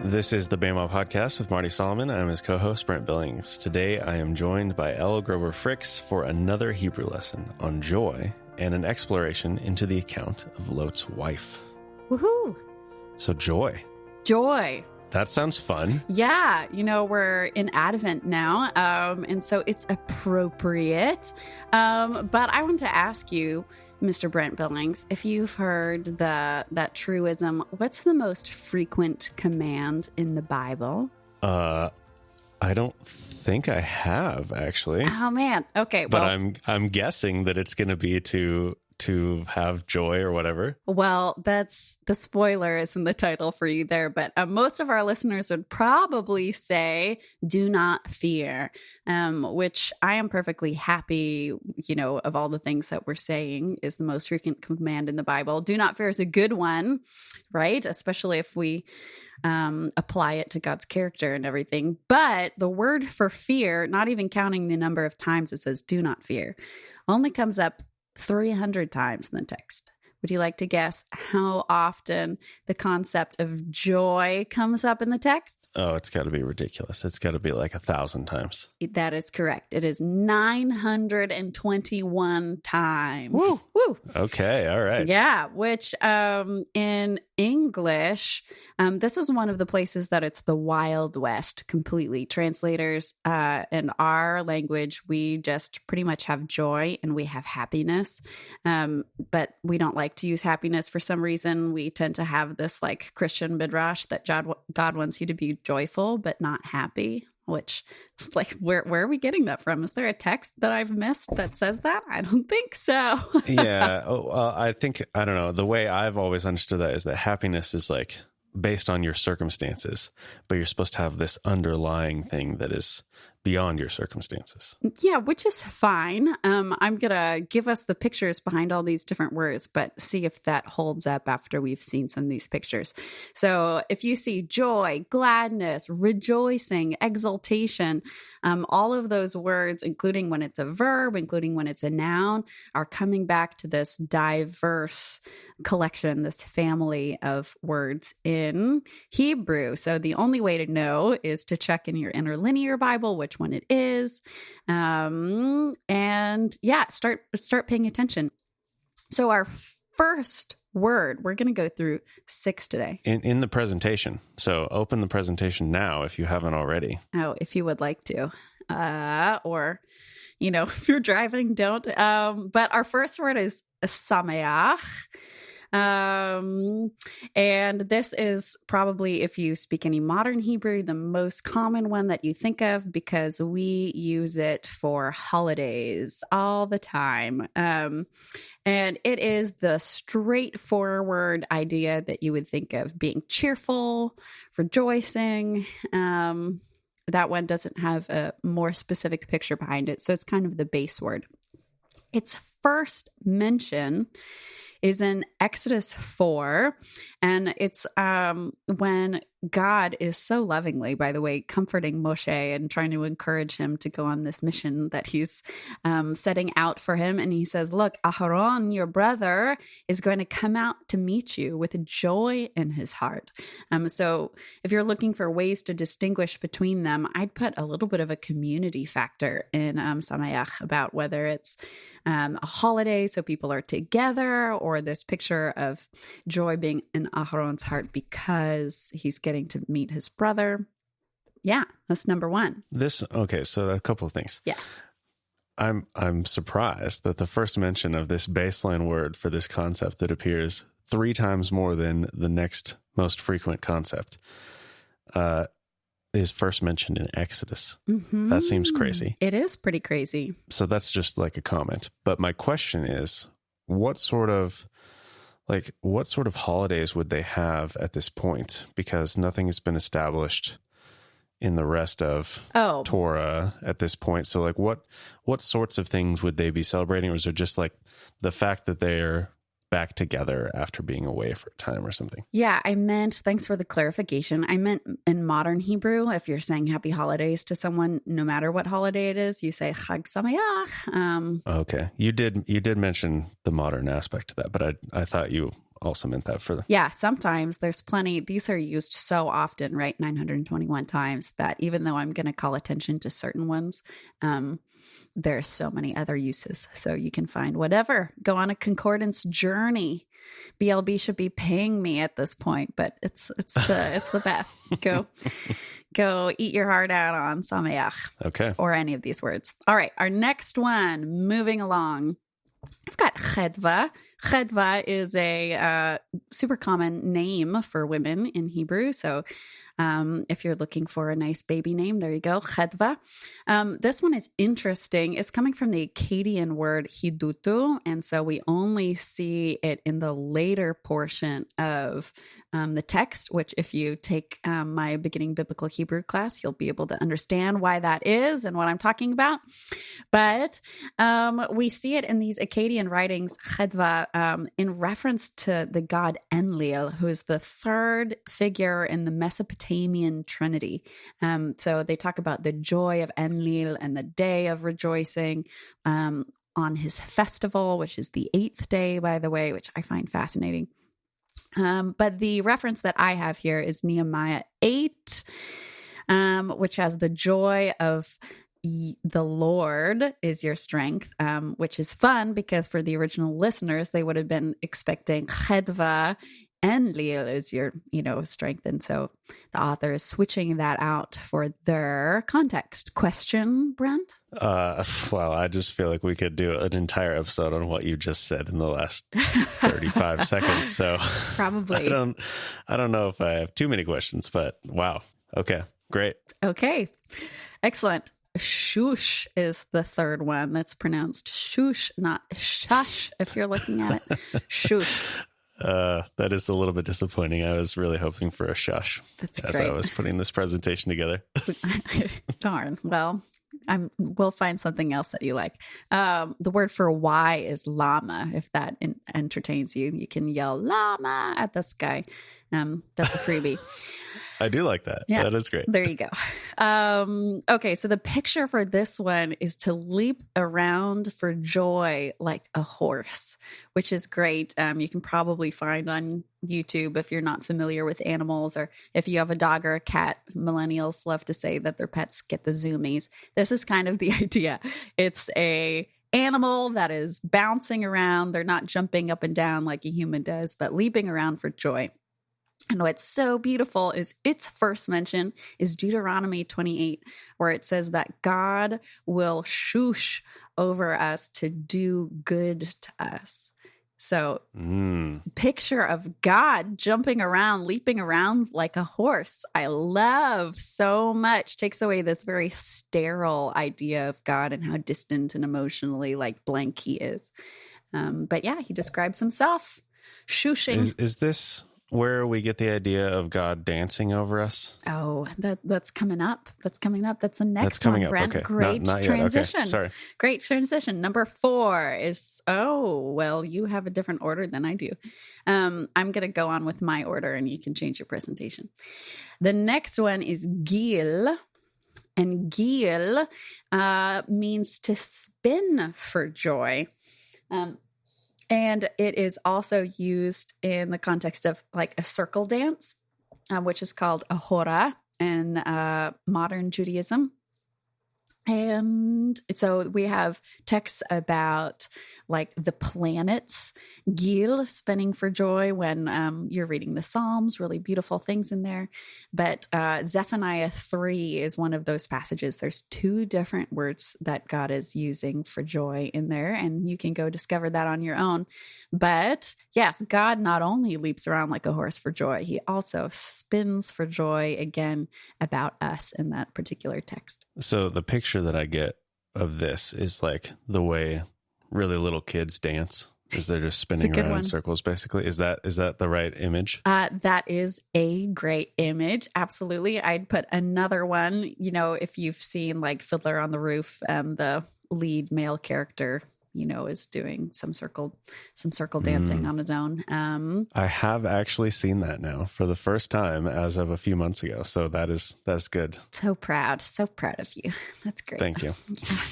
This is the Bama Podcast with Marty Solomon. I'm his co-host, Brent Billings. Today, I am joined by Elle Grover Fricks for another Hebrew lesson on joy and an exploration into the account of Lot's wife. Woohoo! So joy. Joy. That sounds fun. Yeah, we're in Advent now, and so it's appropriate. But I want to ask you, Mr. Brent Billings, if you've heard that truism, what's the most frequent command in the Bible? I don't think I have, actually. Oh, man. Okay. But I'm guessing that it's going to be to have joy or whatever. Well, that's the spoiler is in the title for you there. But most of our listeners would probably say, do not fear, which I am perfectly happy, of all the things that we're saying is the most frequent command in the Bible. Do not fear is a good one, right? Especially if we apply it to God's character and everything. But the word for fear, not even counting the number of times it says do not fear, only comes up 300 times in the text. Would you like to guess how often the concept of joy comes up in the text? Oh, it's got to be ridiculous. It's got to be like 1,000 times. That is correct. It is 921 times. Woo. Woo. Okay, all right. Yeah, which in English, this is one of the places that it's the Wild West completely. Translators in our language, we just pretty much have joy and we have happiness, but we don't like to use happiness for some reason. We tend to have this like Christian midrash that God wants you to be joyful but not happy. Which, like, where are we getting that from? Is there a text that I've missed that says that? I don't think so. Yeah. I don't know. The way I've always understood that is that happiness is like based on your circumstances, but you're supposed to have this underlying thing that is beyond your circumstances. Yeah, which is fine. I'm going to give us the pictures behind all these different words, but see if that holds up after we've seen some of these pictures. So if you see joy, gladness, rejoicing, exultation, all of those words, including when it's a verb, including when it's a noun, are coming back to this diverse collection, this family of words in Hebrew. So the only way to know is to check in your interlinear Bible, which one it is. And yeah, start paying attention. So our first word, we're going to go through 6 today. In the presentation. So open the presentation now if you haven't already. Oh, if you would like to. Or, if you're driving, don't. But our first word is sameach. And this is probably, if you speak any modern Hebrew, the most common one that you think of because we use it for holidays all the time. And it is the straightforward idea that you would think of being cheerful, rejoicing. That one doesn't have a more specific picture behind it. So it's kind of the base word. Its first mention is in Exodus 4, and it's when God is so lovingly, by the way, comforting Moshe and trying to encourage him to go on this mission that he's setting out for him. And he says, look, Aharon, your brother, is going to come out to meet you with joy in his heart. So if you're looking for ways to distinguish between them, I'd put a little bit of a community factor in Sameach about whether it's a holiday, so people are together, or this picture of joy being in Aharon's heart because he's getting to meet his brother. Yeah, that's number one. Okay, so a couple of things. Yes. I'm surprised that the first mention of this baseline word for this concept that appears 3 times more than the next most frequent concept is first mentioned in Exodus. Mm-hmm. That seems crazy. It is pretty crazy. So that's just like a comment. But my question is, what sort of holidays would they have at this point? Because nothing has been established in the rest of Torah at this point. So like what sorts of things would they be celebrating? Or is it just like the fact that they're back together after being away for a time or something? Yeah, thanks for the clarification. I meant in modern Hebrew, if you're saying happy holidays to someone, no matter what holiday it is, you say Chag Sameach. Okay. You did mention the modern aspect to that, but I thought you also meant that for the... Yeah, sometimes there's plenty. These are used so often, right? 921 times that even though I'm going to call attention to certain ones, there's so many other uses. So you can find whatever. Go on a concordance journey. BLB should be paying me at this point, but it's the best. Go eat your heart out on Sameach. Okay. Or any of these words. All right, our next one, moving along. I've got chedva. Chedva is a super common name for women in Hebrew. So if you're looking for a nice baby name, there you go, chedva. This one is interesting. It's coming from the Akkadian word hidutu. And so we only see it in the later portion of the text, which if you take my beginning biblical Hebrew class, you'll be able to understand why that is and what I'm talking about. But we see it in these Akkadian writings, chedva, in reference to the god Enlil, who is the third figure in the Mesopotamian Trinity. So they talk about the joy of Enlil and the day of rejoicing on his festival, which is the 8th day, by the way, which I find fascinating. But the reference that I have here is Nehemiah 8, which has the joy of the Lord is your strength, which is fun because for the original listeners, they would have been expecting chedva Enlil is your, strength. And so the author is switching that out for their context. Question, Brent? Well, I just feel like we could do an entire episode on what you just said in the last 35 seconds. So probably. I don't know if I have too many questions, but wow. Okay, great. Okay, excellent. Shush is the third one. That's pronounced shush, not shush, if you're looking at it. Shush. That is a little bit disappointing. I was really hoping for a shush. That's as great. I was putting this presentation together. Darn. Well, we'll find something else that you like. The word for why is llama. If that entertains you, you can yell llama at the sky. That's a freebie. I do like that. Yeah, that is great. There you go. Okay, so the picture for this one is to leap around for joy like a horse, which is great. You can probably find on YouTube if you're not familiar with animals, or if you have a dog or a cat. Millennials love to say that their pets get the zoomies. This is kind of the idea. It's a animal that is bouncing around. They're not jumping up and down like a human does, but leaping around for joy. And what's so beautiful is its first mention is Deuteronomy 28, where it says that God will shush over us to do good to us. So picture of God jumping around, leaping around like a horse. I love so much. Takes away this very sterile idea of God and how distant and emotionally like blank he is. But yeah, he describes himself shushing. Is this where we get the idea of God dancing over us? Oh, that's coming up. That's coming up. That's the next one, Brent. Okay. Great not transition. Okay. Sorry. Great transition. Number 4 is, well, you have a different order than I do. I'm going to go on with my order and you can change your presentation. The next one is Gil. And Gil means to spin for joy. And it is also used in the context of like a circle dance, which is called a hora in modern Judaism. And so we have texts about like the planets, Gil, spinning for joy when you're reading the Psalms, really beautiful things in there. But Zephaniah 3 is one of those passages. There's 2 different words that God is using for joy in there, and you can go discover that on your own. But yes, God not only leaps around like a horse for joy, he also spins for joy again about us in that particular text. So the picture that I get of this is like the way really little kids dance, is they're just spinning around in circles, basically. Is that the right image? That is a great image. Absolutely. I'd put another one, if you've seen like Fiddler on the Roof, the lead male character, is doing some circle dancing on his own. I have actually seen that now for the first time as of a few months ago. So that's good. So proud of you. That's great. Thank you.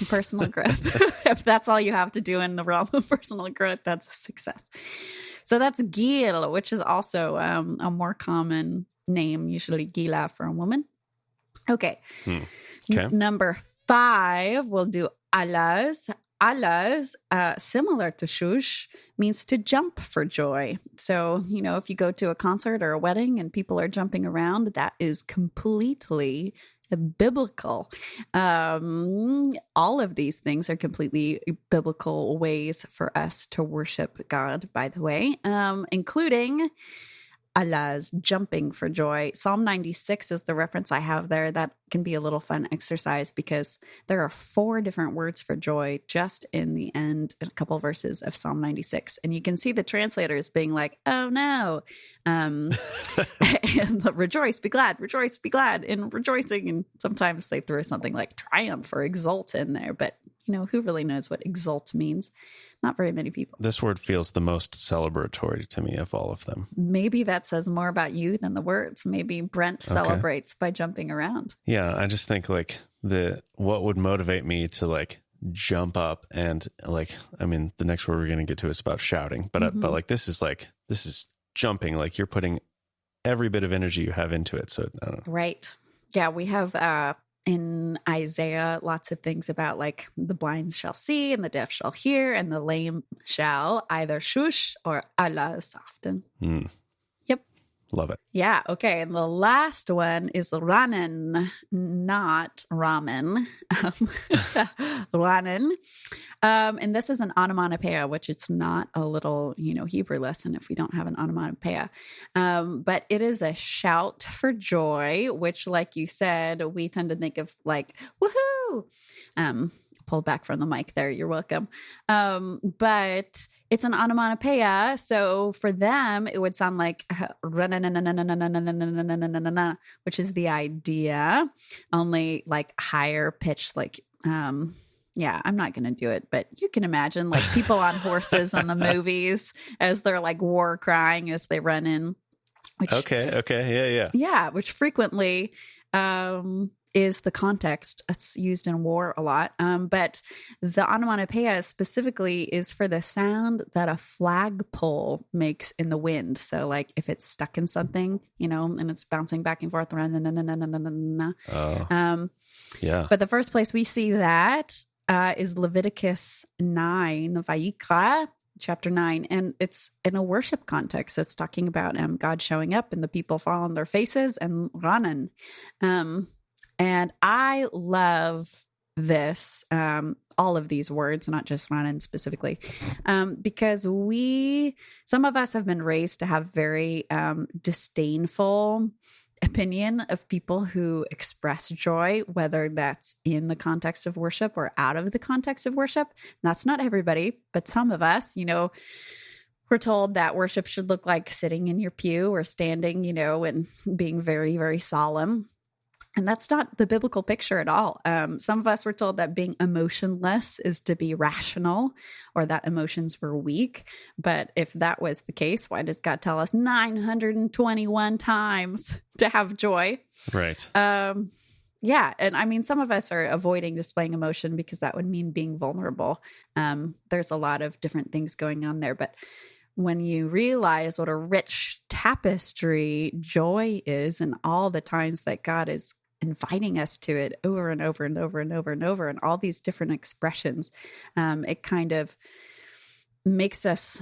Personal growth. If that's all you have to do in the realm of personal growth, that's a success. So that's Gil, which is also a more common name, usually Gila for a woman. Okay. Okay. Number 5, we'll do Alas. Alas, similar to shush, means to jump for joy. So, if you go to a concert or a wedding and people are jumping around, that is completely biblical. All of these things are completely biblical ways for us to worship God, by the way, including Allah's jumping for joy. Psalm 96 is the reference I have there. That can be a little fun exercise because there are 4 different words for joy just in the end, in a couple verses of Psalm 96. And you can see the translators being like, oh no. And rejoice, be glad, in rejoicing. And sometimes they throw something like triumph or exult in there. But, who really knows what exult means? Not very many people. This word feels the most celebratory to me of all of them. Maybe that says more about you than the words. Maybe Brent celebrates by jumping around. Yeah, I just think what would motivate me to jump up and the next word we're going to get to is about shouting, but this is jumping, you're putting every bit of energy you have into it. So I don't know. Right. Yeah, we have in Isaiah lots of things about the blind shall see and the deaf shall hear and the lame shall either shush or alas often. Yep. Love it. Yeah. Okay. And the last one is ramen, not ramen. Ramen. And this is an onomatopoeia, which it's not a little, Hebrew lesson if we don't have an onomatopoeia. But it is a shout for joy, which, like you said, we tend to think of woohoo. Pull back from the mic there. You're welcome. But it's an onomatopoeia. So for them, it would sound like, which is the idea, only higher pitched, yeah, I'm not going to do it, but you can imagine people on horses in the movies as they're war crying as they run in. Which, okay. Yeah, which frequently is the context. It's used in war a lot. But the onomatopoeia specifically is for the sound that a flagpole makes in the wind. So if it's stuck in something, and it's bouncing back and forth. Yeah. But the first place we see that is Leviticus 9, Vayikra, chapter 9. And it's in a worship context. It's talking about God showing up and the people fall on their faces and ranan. And I love this, all of these words, not just ranan specifically, because some of us have been raised to have very disdainful opinion of people who express joy, whether that's in the context of worship or out of the context of worship. And that's not everybody, but some of us, we're told that worship should look like sitting in your pew or standing, and being very, very solemn. And that's not the biblical picture at all. Some of us were told that being emotionless is to be rational, or that emotions were weak. But if that was the case, why does God tell us 921 times to have joy? Right. Yeah. And some of us are avoiding displaying emotion because that would mean being vulnerable. There's a lot of different things going on there. But when you realize what a rich tapestry joy is and all the times that God is inviting us to it over and over and over and over and over, and all these different expressions, it kind of makes us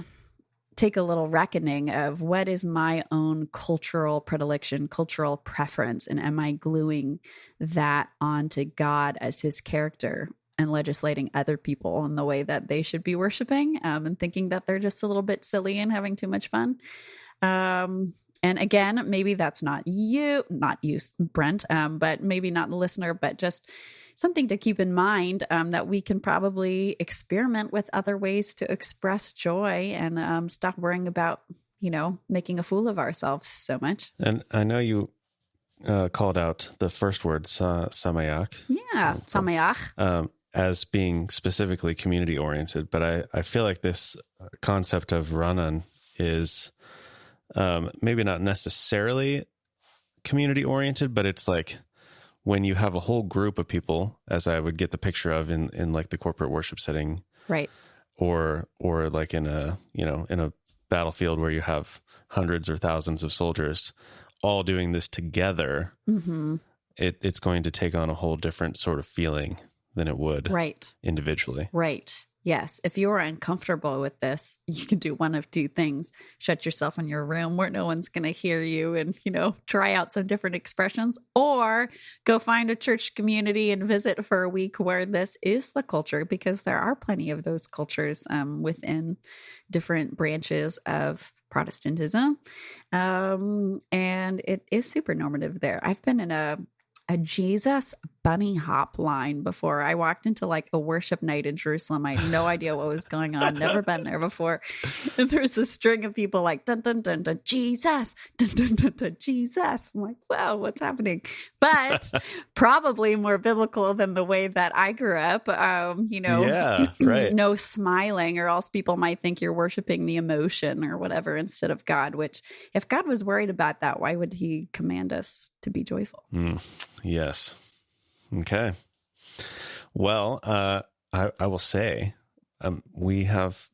take a little reckoning of what is my own cultural predilection, cultural preference, and am I gluing that onto God as his character and legislating other people in the way that they should be worshiping, and thinking that they're just a little bit silly and having too much fun. And again, maybe that's not you, Brent, but maybe not the listener, but just something to keep in mind, that we can probably experiment with other ways to express joy and stop worrying about, making a fool of ourselves so much. And I know you called out the first word, samayach. Yeah, samayach. As being specifically community oriented, but I feel like this concept of ranan is maybe not necessarily community oriented, but it's when you have a whole group of people, as I would get the picture of in the corporate worship setting, right? Or in a in a battlefield where you have hundreds or thousands of soldiers all doing this together, it's going to take on a whole different sort of feeling than it would individually. Right. Yes. If you are uncomfortable with this, you can do one of two things. Shut yourself in your room where no one's going to hear you and, try out some different expressions, or go find a church community and visit for a week where this is the culture, because there are plenty of those cultures within different branches of Protestantism. And it is super normative there. I've been in a Jesus bunny hop line before. I walked into like a worship night in Jerusalem. I had no idea what was going on. Never been there before. And there's a string of people like, dun, dun, dun, dun, Jesus, dun, dun, dun, dun, Jesus. I'm like, wow, what's happening? But probably more biblical than the way that I grew up. Yeah, right. No smiling, or else people might think you're worshiping the emotion or whatever instead of God, which if God was worried about that, why would he command us to be joyful? Yes. Okay. Well, I will say, we have,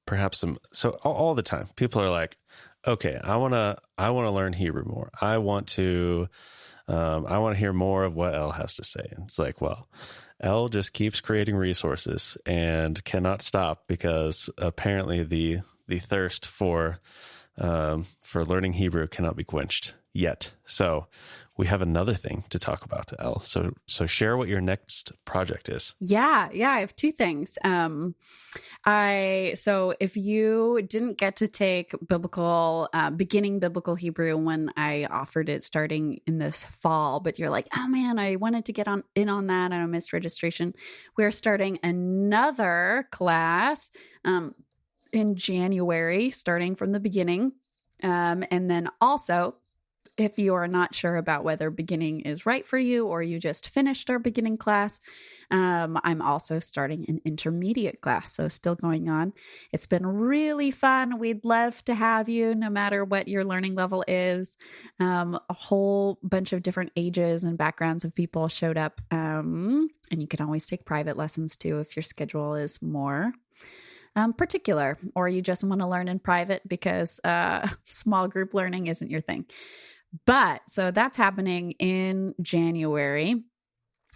perhaps some, so all the time people are like, okay, I want to learn Hebrew more. I want to hear more of what Elle has to say. And it's like, well, Elle just keeps creating resources and cannot stop, because apparently the thirst for learning Hebrew cannot be quenched yet. So we have another thing to talk about, Elle. So share what your next project is. Yeah, I have two things. So if you didn't get to take beginning biblical Hebrew when I offered it starting in this fall, but you're like, oh man, I wanted to get in on that and I missed registration. We're starting another class in January, starting from the beginning. And then also, if you are not sure about whether beginning is right for you, or you just finished our beginning class, I'm also starting an intermediate class. So still going on. It's been really fun. We'd love to have you, no matter what your learning level is. A whole bunch of different ages and backgrounds of people showed up. And you can always take private lessons too, if your schedule is more particular, or you just want to learn in private because small group learning isn't your thing. But so that's happening in January,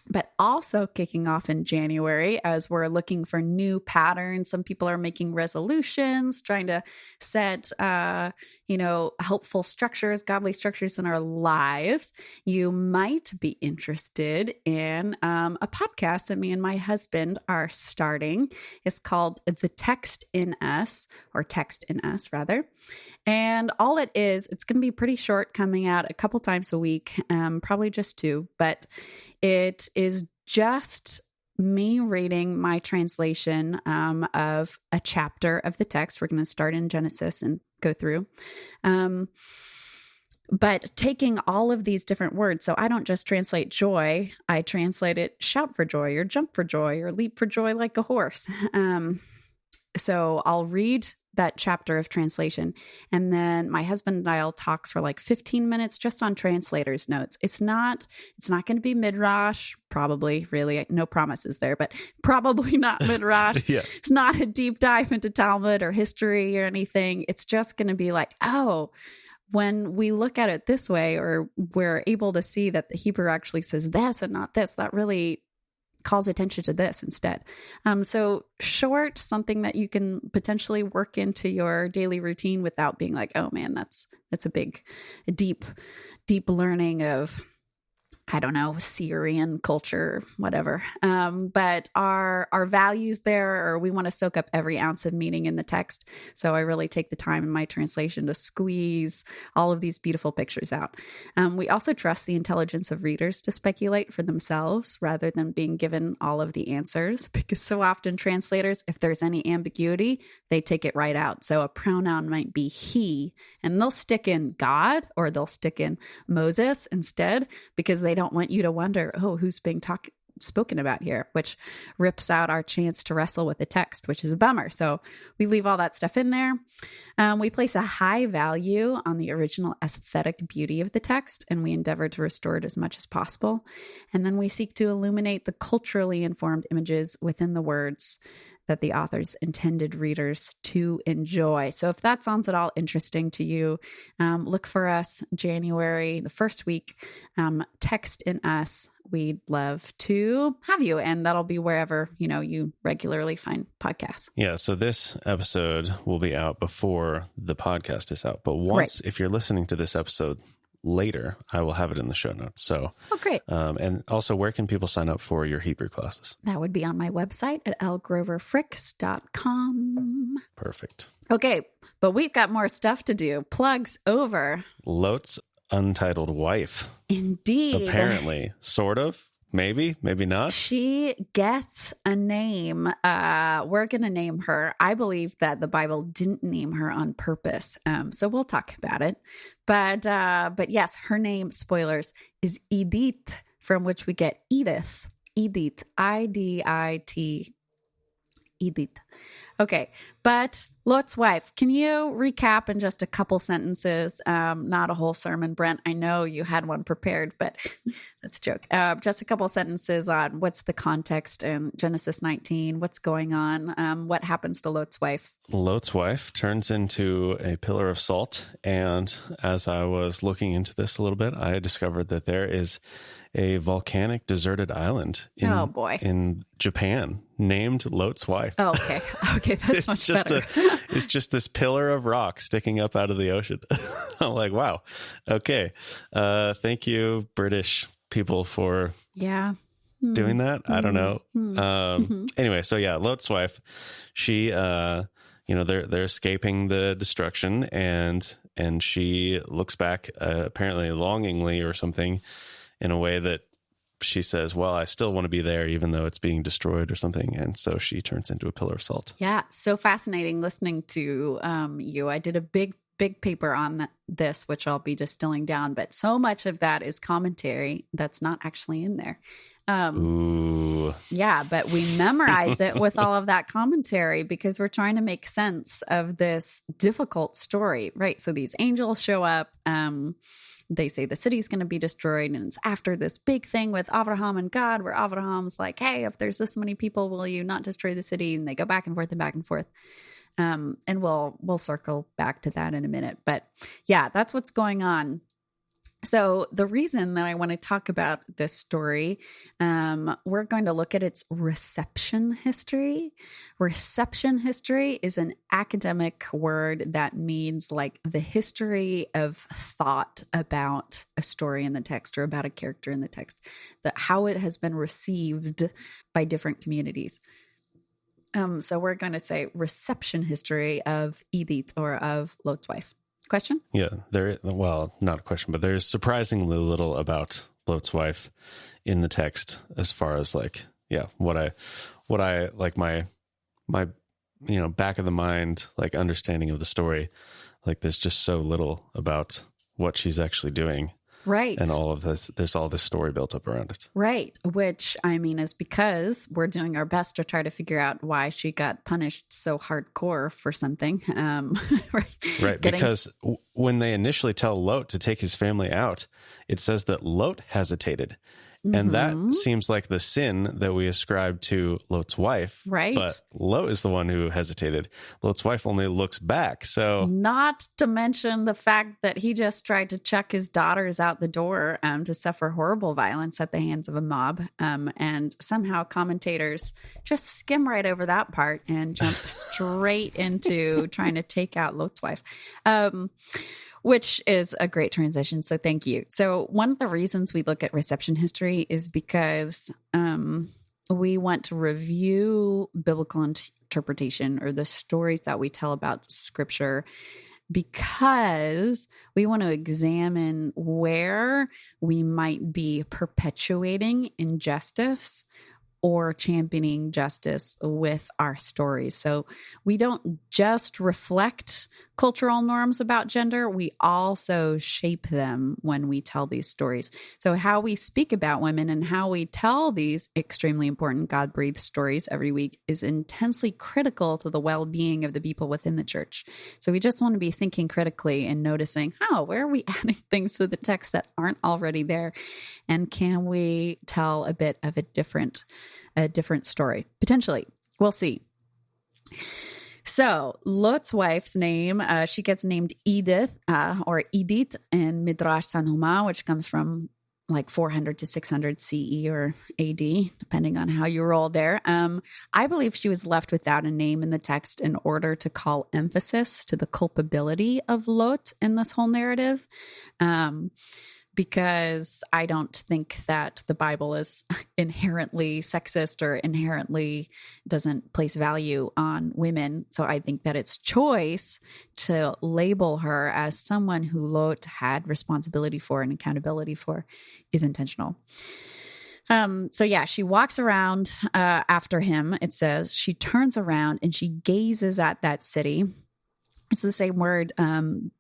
but also kicking off in January as we're looking for new patterns. Some people are making resolutions, trying to set, helpful structures, godly structures in our lives. You might be interested in a podcast that me and my husband are starting. It's called The Text in Us, or Text in Us rather. And all it is, it's going to be pretty short, coming out a couple times a week, probably just two, but it is just me reading my translation of a chapter of the text. We're going to start in Genesis and go through. But taking all of these different words, so I don't just translate joy, I translate it shout for joy, or jump for joy, or leap for joy like a horse. So I'll read that chapter of translation, and then my husband and I'll talk for like 15 minutes just on translator's notes. It's not going to be midrash, probably, really, no promises there, but probably not midrash. Yeah. It's not a deep dive into Talmud or history or anything. It's just going to be like, oh, when we look at it this way, or we're able to see that the Hebrew actually says this and not this, that really calls attention to this instead. So short, something that you can potentially work into your daily routine without being like, oh man, that's a deep learning of, I don't know, Syrian culture, whatever. But our values there, or we want to soak up every ounce of meaning in the text. So I really take the time in my translation to squeeze all of these beautiful pictures out. We also trust the intelligence of readers to speculate for themselves rather than being given all of the answers, because so often translators, if there's any ambiguity, they take it right out. So a pronoun might be he, and they'll stick in God, or they'll stick in Moses instead, because they don't want you to wonder, oh, who's being spoken about here, which rips out our chance to wrestle with the text, which is a bummer. So we leave all that stuff in there. We place a high value on the original aesthetic beauty of the text, and we endeavor to restore it as much as possible. And then we seek to illuminate the culturally informed images within the words that the authors intended readers to enjoy. So if that sounds at all interesting to you, look for us January, the first week. Text in us. We'd love to have you. And that'll be wherever, you regularly find podcasts. Yeah. So this episode will be out before the podcast is out. But once, if you're listening to this episode later, I will have it in the show notes. So, great. And also, where can people sign up for your Hebrew classes? That would be on my website at lgroverfricks.com. Perfect. Okay. But we've got more stuff to do. Plugs over. Lot's untitled wife. Indeed. Apparently. Sort of. Maybe not. She gets a name. We're going to name her. I believe that the Bible didn't name her on purpose. So we'll talk about it. But yes, her name, spoilers, is Edith, from which we get Edith. Edith. Idit. Edith. Okay. But Lot's wife, can you recap in just a couple sentences? Not a whole sermon, Brent. I know you had one prepared, but that's a joke. Just a couple sentences on what's the context in Genesis 19, what's going on, what happens to Lot's wife. Lot's wife turns into a pillar of salt. And as I was looking into this a little bit, I discovered that there is a volcanic deserted island in Japan named Lot's wife. Oh, okay. Okay, that's much better. It's just this pillar of rock sticking up out of the ocean. I'm like, wow. Okay. Thank you, British people, for doing that. I don't know. Anyway, so yeah, Lot's wife, she, they're escaping the destruction, and she looks back apparently longingly or something, in a way that she says, well, I still want to be there even though it's being destroyed or something. And so she turns into a pillar of salt. Yeah. So fascinating listening to you. I did a big paper on this, which I'll be distilling down, but so much of that is commentary that's not actually in there. Ooh. Yeah, but we memorize it with all of that commentary because we're trying to make sense of this difficult story, right? So these angels show up, they say the city's going to be destroyed, and it's after this big thing with Abraham and God, where Abraham's like, hey, if there's this many people, will you not destroy the city? And they go back and forth and back and forth. And we'll circle back to that in a minute. But yeah, that's what's going on. So the reason that I want to talk about this story, we're going to look at its reception history. Reception history is an academic word that means like the history of thought about a story in the text or about a character in the text, how it has been received by different communities. So we're going to say reception history of Edith, or of Lot's wife. Question? Yeah, not a question, but there's surprisingly little about Lot's wife in the text, as far as what I like my back of the mind, like understanding of the story. Like there's just so little about what she's actually doing. Right. And all of this, there's all this story built up around it. Right. Which, I mean, is because we're doing our best to try to figure out why she got punished so hardcore for something. Right. Because when they initially tell Lot to take his family out, it says that Lot hesitated. And that seems like the sin that we ascribe to Lot's wife. Right. But Lot is the one who hesitated. Lot's wife only looks back. So, not to mention the fact that he just tried to chuck his daughters out the door to suffer horrible violence at the hands of a mob. And somehow commentators just skim right over that part and jump straight into trying to take out Lot's wife. Which is a great transition. So thank you. So one of the reasons we look at reception history is because we want to review biblical interpretation, or the stories that we tell about Scripture, because we want to examine where we might be perpetuating injustice or championing justice with our stories. So we don't just reflect cultural norms about gender, we also shape them when we tell these stories. So how we speak about women and how we tell these extremely important God-breathed stories every week is intensely critical to the well-being of the people within the church. So we just want to be thinking critically and noticing, where are we adding things to the text that aren't already there? And can we tell a bit of a different story? Potentially. We'll see. So Lot's wife's name, she gets named Edith or Edith in Midrash Tanhuma, which comes from like 400 to 600 CE or AD, depending on how you roll there. I believe she was left without a name in the text in order to call emphasis to the culpability of Lot in this whole narrative. Because I don't think that the Bible is inherently sexist or inherently doesn't place value on women. So I think that its choice to label her as someone who Lot had responsibility for and accountability for is intentional. So yeah, she walks around after him. It says she turns around and she gazes at that city. It's the same word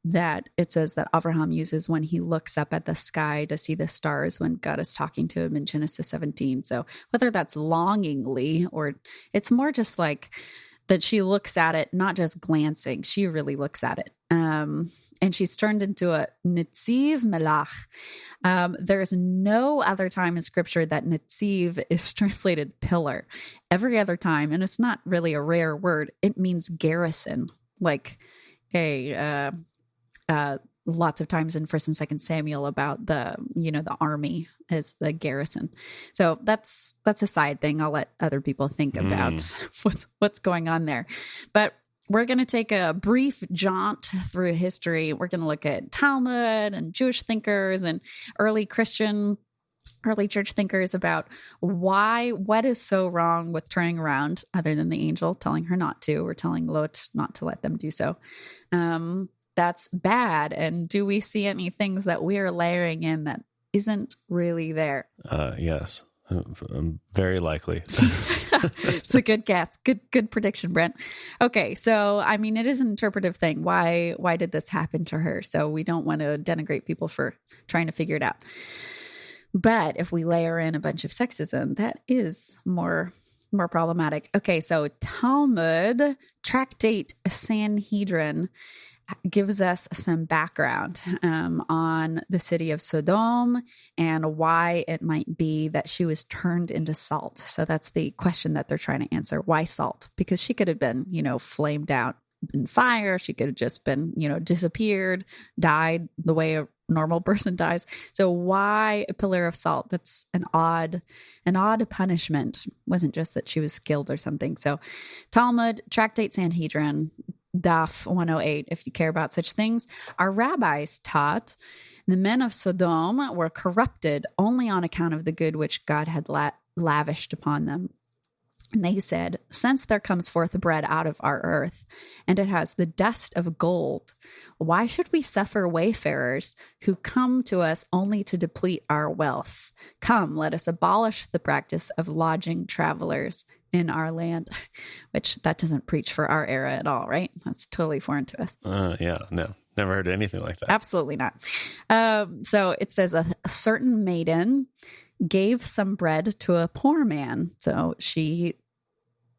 that it says that Abraham uses when he looks up at the sky to see the stars when God is talking to him in Genesis 17. So whether that's longingly or it's more just like that she looks at it, not just glancing, she really looks at it. And she's turned into a Netziv Melach. There's no other time in scripture that Netziv is translated pillar. Every other time, and it's not really a rare word, it means garrison. Like lots of times in 1st and 2nd Samuel about the army as the garrison. So that's a side thing. I'll let other people think about what's going on there. But we're going to take a brief jaunt through history. We're going to look at Talmud and Jewish thinkers and early church thinkers about what is so wrong with turning around other than the angel telling her not to, or telling Lot not to let them do so. That's bad. And do we see any things that we are layering in that isn't really there? Yes. Very likely. It's a good guess. Good prediction, Brent. Okay. So, I mean, it is an interpretive thing. Why did this happen to her? So we don't want to denigrate people for trying to figure it out. But if we layer in a bunch of sexism, that is more problematic. Okay, so Talmud, Tractate Sanhedrin, gives us some background on the city of Sodom and why it might be that she was turned into salt. So that's the question that they're trying to answer. Why salt? Because she could have been, flamed out in fire. She could have just been, disappeared, died the way a normal person dies. So why a pillar of salt? That's an odd punishment. It wasn't just that she was killed or something. So Talmud, Tractate Sanhedrin, Daf 108, if you care about such things. Our rabbis taught the men of Sodom were corrupted only on account of the good which God had lavished upon them. And they said, since there comes forth bread out of our earth, and it has the dust of gold, why should we suffer wayfarers who come to us only to deplete our wealth? Come, let us abolish the practice of lodging travelers in our land, which that doesn't preach for our era at all, right? That's totally foreign to us. Yeah, no, never heard anything like that. Absolutely not. So it says a certain maiden gave some bread to a poor man. So she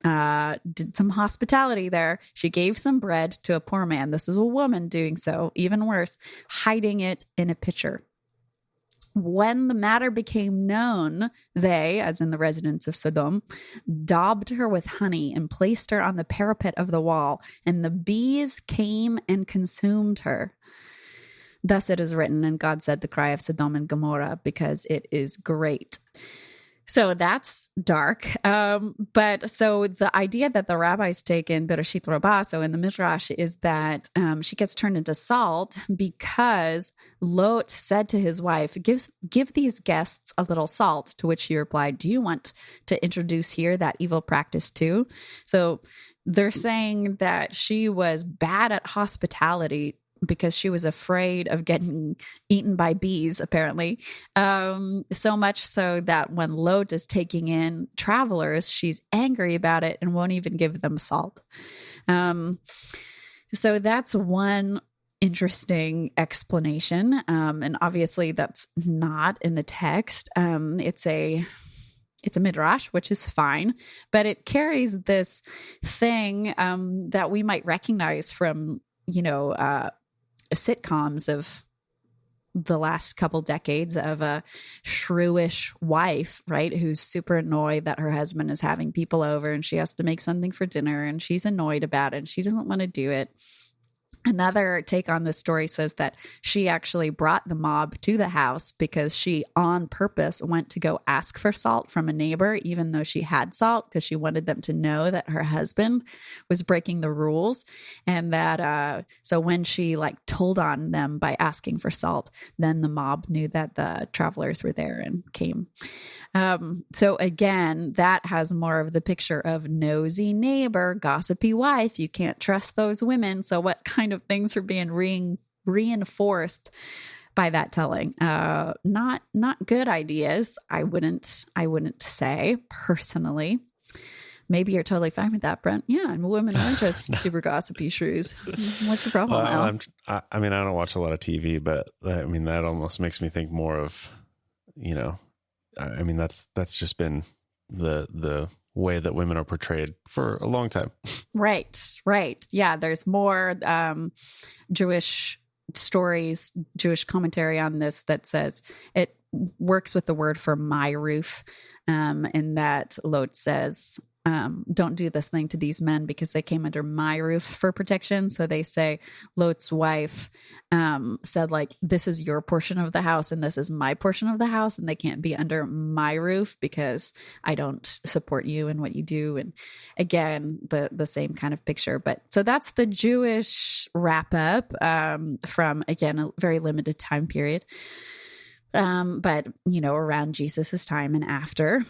did some hospitality there. She gave some bread to a poor man. This is a woman doing so, even worse, hiding it in a pitcher. When the matter became known, they, as in the residents of Sodom, daubed her with honey and placed her on the parapet of the wall, and the bees came and consumed her. Thus it is written, and God said the cry of Sodom and Gomorrah, because it is great. So that's dark. But so the idea that the rabbis take in Bereshit Rabbah, so in the Midrash, is that she gets turned into salt because Lot said to his wife, give these guests a little salt, to which she replied, do you want to introduce here that evil practice too? So they're saying that she was bad at hospitality because she was afraid of getting eaten by bees, apparently. So much so that when Lot is taking in travelers, she's angry about it and won't even give them salt. So that's one interesting explanation. And obviously that's not in the text. It's a midrash, which is fine, but it carries this thing that we might recognize from, sitcoms of the last couple decades of a shrewish wife, right? Who's super annoyed that her husband is having people over and she has to make something for dinner and she's annoyed about it and she doesn't want to do it. Another take on this story says that she actually brought the mob to the house because she on purpose went to go ask for salt from a neighbor, even though she had salt, because she wanted them to know that her husband was breaking the rules. And that, so when she like told on them by asking for salt, then the mob knew that the travelers were there and came. So again, that has more of the picture of nosy neighbor, gossipy wife. You can't trust those women. So what kind of things are being reinforced by that telling? Not good ideas. I wouldn't say personally. Maybe you're totally fine with that, Brent. Yeah, and women are just super gossipy shrews. What's your problem, Elle? I mean, I don't watch a lot of TV, but I mean, that almost makes me think more of, I mean, that's just been the way that women are portrayed for a long time. Right. Yeah, there's more Jewish stories, Jewish commentary on this that says it works with the word for my roof, in that Lot says, don't do this thing to these men because they came under my roof for protection. So they say Lot's wife said, like, this is your portion of the house and this is my portion of the house, and they can't be under my roof because I don't support you and what you do. And again, the same kind of picture. But so that's the Jewish wrap up from, again, a very limited time period. But around Jesus's time and after.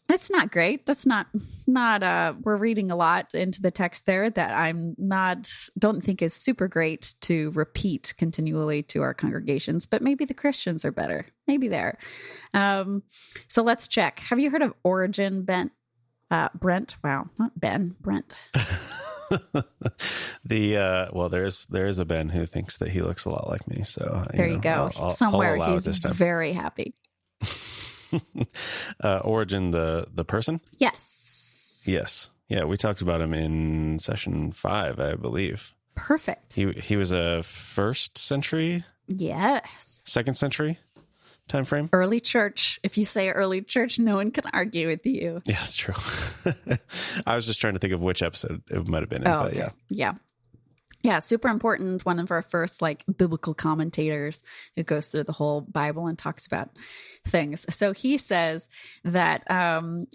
That's not great. That's not, we're reading a lot into the text there that don't think is super great to repeat continually to our congregations, but maybe the Christians are better. Maybe they're. So let's check. Have you heard of Origin, Brent? Wow, not Ben, Brent. There is a Ben who thinks that he looks a lot like me. So there you go. Somewhere he's very happy. Origin, the person? Yes. Yeah, we talked about him in session 5, I believe. Perfect. He was a 1st century? Yes. 2nd century time frame? Early church. If you say early church, no one can argue with you. Yeah, that's true. I was just trying to think of which episode it might have been in, but okay. Yeah, super important. One of our first biblical commentators who goes through the whole Bible and talks about things. So he says that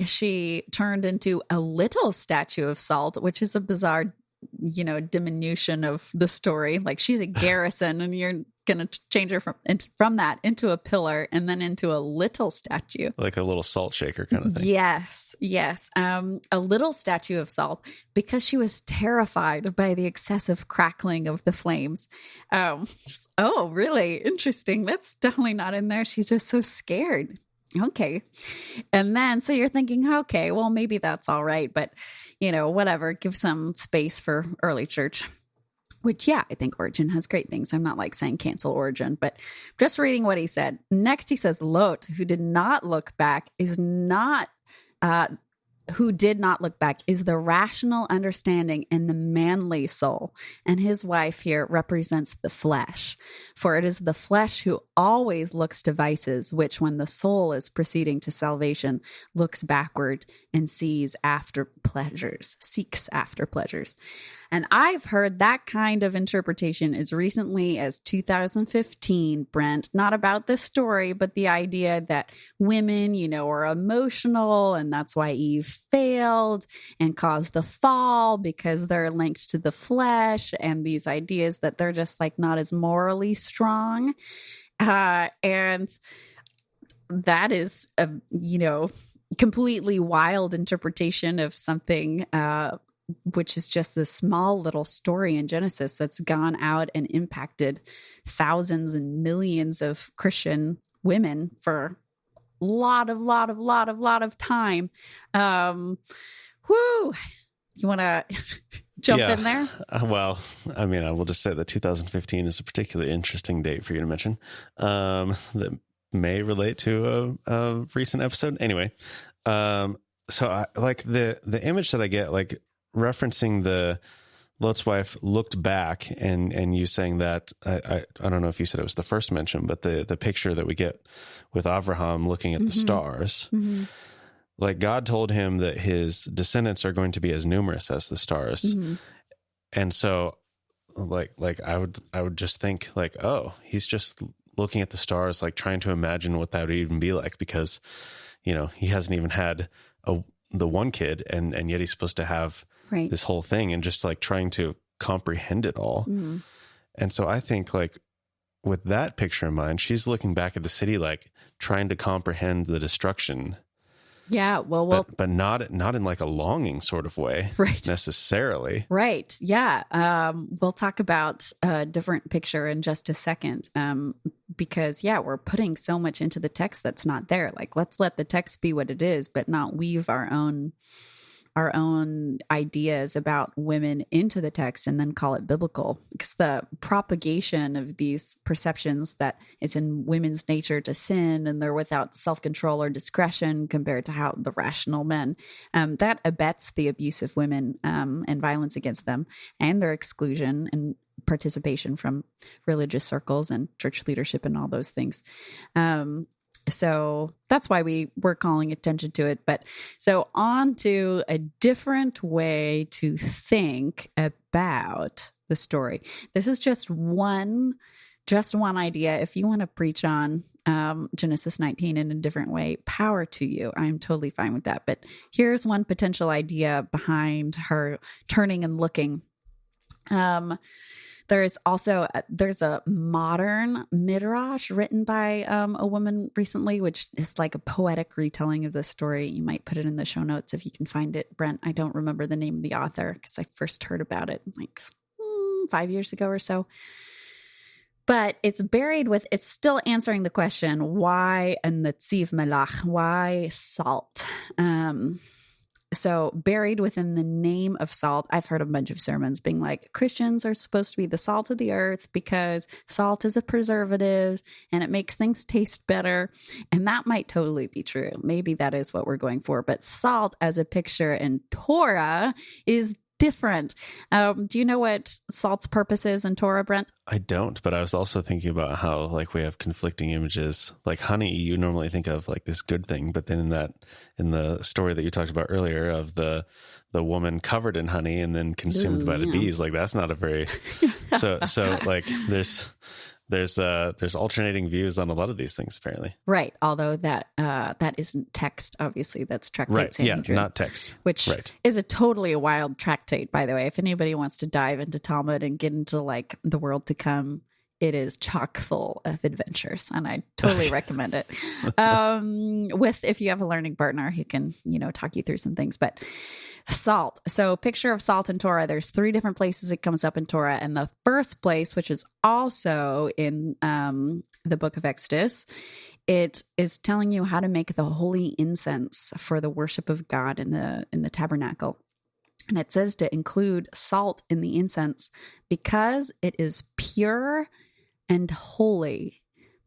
she turned into a little statue of salt, which is a bizarre, diminution of the story. Like, she's a garrison and you're going to change her from that into a pillar and then into a little statue. Like a little salt shaker kind of thing. Yes. A little statue of salt because she was terrified by the excessive crackling of the flames. Oh, really? Interesting. That's definitely not in there. She's just so scared. Okay. And then, so you're thinking, okay, well, maybe that's all right, but whatever, give some space for early church. Which, yeah, I think Origin has great things. I'm not saying cancel Origin, but just reading what he said. Next, he says, Lot, who did not look back, is the rational understanding and the manly soul. And his wife here represents the flesh. For it is the flesh who always looks to vices, which when the soul is proceeding to salvation, looks backward and seeks after pleasures. And I've heard that kind of interpretation as recently as 2015, Brent, not about this story, but the idea that women, are emotional and that's why Eve failed and caused the fall because they're linked to the flesh, and these ideas that they're just not as morally strong. And that is a, completely wild interpretation of something, which is just this small little story in Genesis that's gone out and impacted thousands and millions of Christian women for a lot of time. You want to jump in there? Well, I mean, I will just say that 2015 is a particularly interesting date for you to mention, that may relate to a recent episode. Anyway, so I like the image that I get, referencing the Lot's wife looked back, and you saying that, I don't know if you said it was the first mention, but the picture that we get with Avraham looking at the stars, like God told him that his descendants are going to be as numerous as the stars. And so like I would just think like, oh, he's just looking at the stars, like trying to imagine what that would even be like, because, you know, he hasn't even had the one kid, and yet he's supposed to have this whole thing, and just like trying to comprehend it all. And so I think like with that picture in mind, she's looking back at the city, like trying to comprehend the destruction. Yeah, well, but not in like a longing sort of way, right? Necessarily, right? Yeah, we'll talk about a different picture in just a second, because we're putting so much into the text that's not there. Like, let's let the text be what it is, but not weave our own ideas about women into the text and then call it biblical, because the propagation of these perceptions that it's in women's nature to sin and they're without self-control or discretion compared to how the rational men, that abets the abuse of women and violence against them and their exclusion and participation from religious circles and church leadership and all those things. So that's why we were calling attention to it. But so on to a different way to think about the story. This is just one idea. If you want to preach on Genesis 19 in a different way, power to you. I'm totally fine with that. But here's one potential idea behind her turning and looking. There's a modern midrash written by a woman recently, which is like a poetic retelling of this story. You might put it in the show notes if you can find it, Brent. I don't remember the name of the author because I first heard about it like 5 years ago or so. But it's still answering the question, why a netziv melach? Why salt? So buried within the name of salt, I've heard a bunch of sermons being like, Christians are supposed to be the salt of the earth because salt is a preservative and it makes things taste better. And that might totally be true. Maybe that is what we're going for. But salt as a picture in Torah is different. Do you know what salt's purpose is in Torah, Brent? I don't, but I was also thinking about how like we have conflicting images. Like honey, you normally think of like this good thing, but then in the story that you talked about earlier of the woman covered in honey and then consumed by the bees, like that's not a very so like there's alternating views on a lot of these things apparently. Right. Although that isn't text, obviously. That's tractate right. Sanhedrin. Yeah, not text. Which is a totally wild tractate, by the way. If anybody wants to dive into Talmud and get into like the world to come, it is chock full of adventures, and I totally recommend it. If you have a learning partner who can, talk you through some things. But salt. So picture of salt in Torah. There's 3 different places it comes up in Torah. And the first place, which is also in the book of Exodus, it is telling you how to make the holy incense for the worship of God in the tabernacle. And it says to include salt in the incense because it is pure and holy.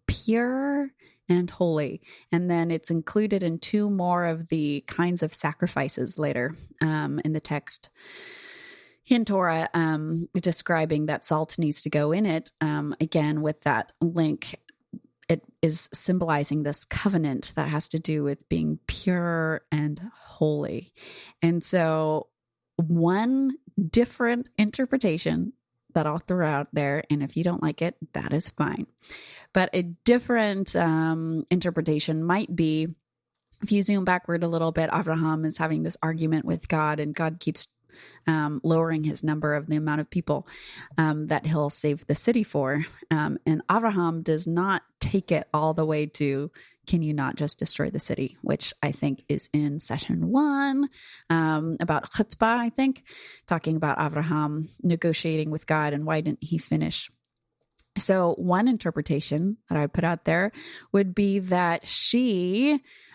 Pure and holy. And then it's included in 2 more of the kinds of sacrifices later in the text in Torah, describing that salt needs to go in it. Again, with that link, it is symbolizing this covenant that has to do with being pure and holy. And so one different interpretation that I'll throw out there, and if you don't like it, that is fine. But a different interpretation might be, if you zoom backward a little bit, Avraham is having this argument with God, and God keeps lowering his number of the amount of people that he'll save the city for. And Avraham does not take it all the way to, can you not just destroy the city? Which I think is in session 1 about chutzpah, I think, talking about Avraham negotiating with God and why didn't he finish. So one interpretation that I put out there would be that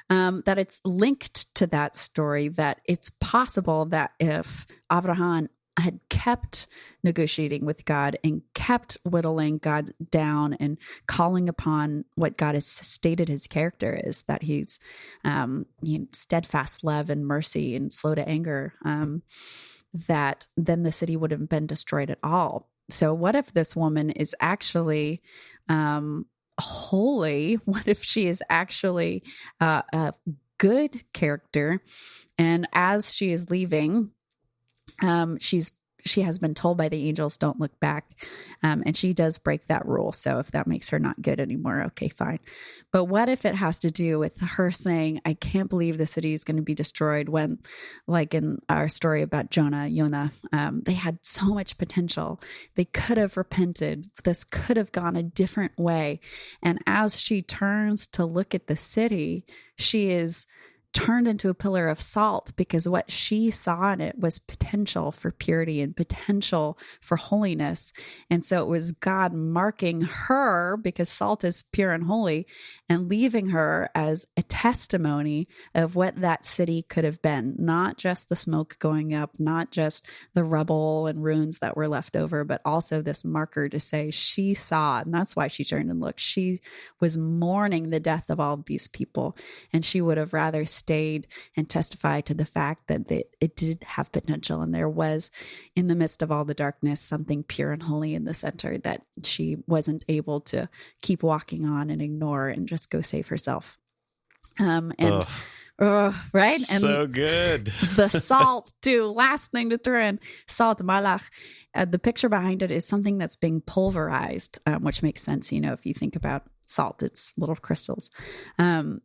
that it's linked to that story, that it's possible that if Avraham had kept negotiating with God and kept whittling God down and calling upon what God has stated his character is, that he's steadfast love and mercy and slow to anger, that then the city would have been destroyed at all. So what if this woman is actually holy? What if she is actually a good character? And as she is leaving, she has been told by the angels, don't look back. And she does break that rule. So if that makes her not good anymore, okay, fine. But what if it has to do with her saying, I can't believe the city is going to be destroyed, when, like in our story about Jonah, they had so much potential. They could have repented. This could have gone a different way. And as she turns to look at the city, she is turned into a pillar of salt, because what she saw in it was potential for purity and potential for holiness. And so it was God marking her, because salt is pure and holy, and leaving her as a testimony of what that city could have been. Not just the smoke going up, not just the rubble and ruins that were left over, but also this marker to say she saw. And that's why she turned and looked. She was mourning the death of all of these people, and she would have rather stayed and testified to the fact that it did have potential, and there was, in the midst of all the darkness, something pure and holy in the center that she wasn't able to keep walking on and ignore and just go save herself. Right? And so good. The salt too. Last thing to throw in, salt, malach. The picture behind it is something that's being pulverized, which makes sense, if you think about salt, it's little crystals.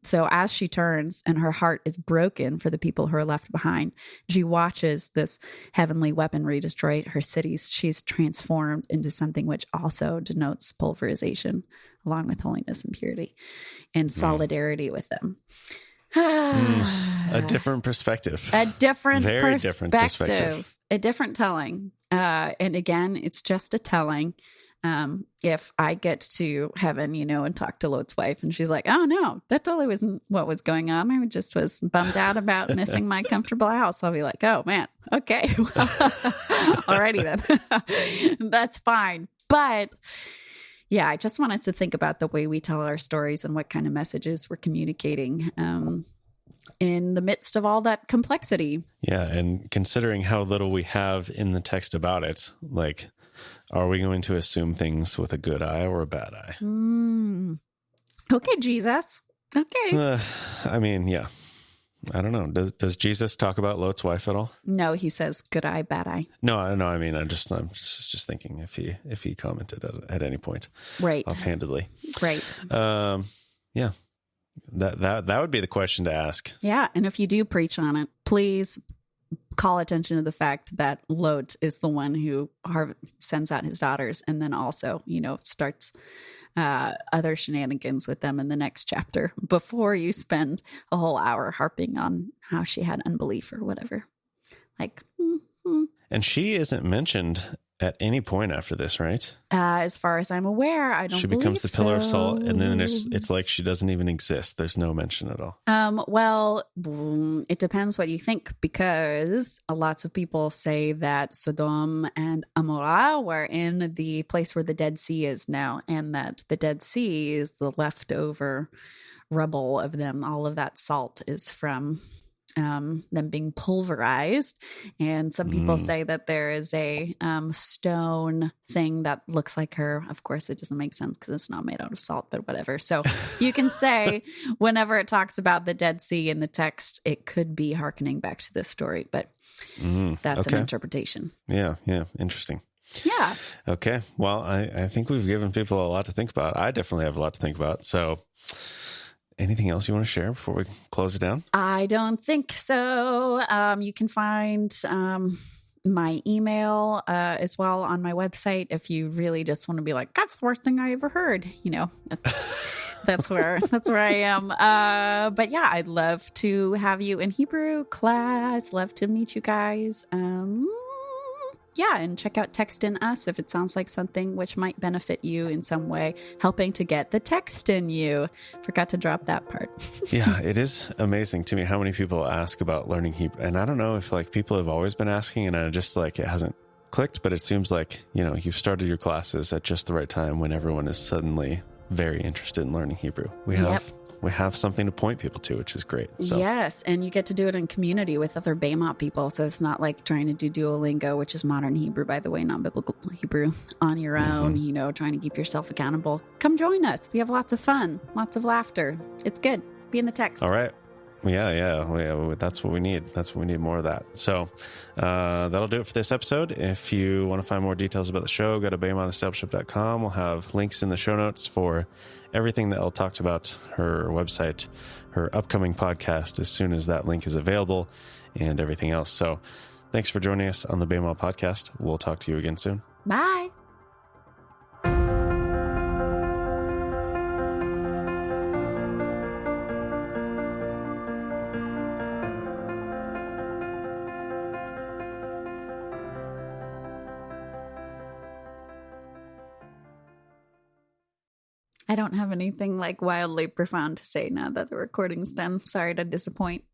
So as she turns and her heart is broken for the people who are left behind, she watches this heavenly weaponry destroy her cities. She's transformed into something which also denotes pulverization, along with holiness and purity and solidarity with them. A different perspective. A different Very perspective. different perspective. A different telling. And again, it's just a telling. If I get to heaven, and talk to Lot's wife, and she's like, oh no, that totally wasn't what was going on. I just was bummed out about missing my comfortable house. I'll be like, oh man, okay. Alrighty then. That's fine. But yeah, I just wanted to think about the way we tell our stories and what kind of messages we're communicating in the midst of all that complexity. Yeah. And considering how little we have in the text about it, like, are we going to assume things with a good eye or a bad eye? Okay, Jesus. Okay. I mean, yeah. I don't know. Does Jesus talk about Lot's wife at all? No, he says good eye, bad eye. No. I mean, I'm just thinking if he commented at any point, right, offhandedly, right. Yeah. That would be the question to ask. Yeah, and if you do preach on it, please call attention to the fact that Lot is the one who sends out his daughters, and then also, starts other shenanigans with them in the next chapter, before you spend a whole hour harping on how she had unbelief or whatever. Like, and she isn't mentioned at any point after this, right? As far as I'm aware, I don't. She becomes the pillar of salt, and then it's like she doesn't even exist. There's no mention at all. Well, it depends what you think, because lots of people say that Sodom and Amorah were in the place where the Dead Sea is now, and that the Dead Sea is the leftover rubble of them. All of that salt is from them being pulverized. And some people say that there is a stone thing that looks like her. Of course, it doesn't make sense because it's not made out of salt, but whatever. So you can say whenever it talks about the Dead Sea in the text, it could be hearkening back to this story, but that's an interpretation. Yeah. Interesting. Yeah. Okay. Well, I think we've given people a lot to think about. I definitely have a lot to think about. So anything else you want to share before we close it down? I don't think so. You can find my email as well on my website if you really just want to be like, that's the worst thing I ever heard. That's where I am. But yeah, I'd love to have you in Hebrew class. Love to meet you guys. Yeah, and check out Text in Us if it sounds like something which might benefit you in some way, helping to get the text in you. Forgot to drop that part. Yeah, it is amazing to me how many people ask about learning Hebrew. And I don't know if people have always been asking and I just it hasn't clicked, but it seems like, you've started your classes at just the right time when everyone is suddenly very interested in learning Hebrew. We're we have something to point people to, which is great. So. Yes, and you get to do it in community with other Baymont people. So it's not like trying to do Duolingo, which is modern Hebrew, by the way, not biblical Hebrew, on your own, trying to keep yourself accountable. Come join us. We have lots of fun, lots of laughter. It's good. Be in the text. All right. Yeah. That's what we need. That's what we need, more of that. So that'll do it for this episode. If you want to find more details about the show, go to BaymontDiscipleship.com. We'll have links in the show notes for everything that Elle talked about, her website, her upcoming podcast, as soon as that link is available, and everything else. So thanks for joining us on the Baymont podcast. We'll talk to you again soon. Bye. I don't have anything like wildly profound to say now that the recording's done. Sorry to disappoint.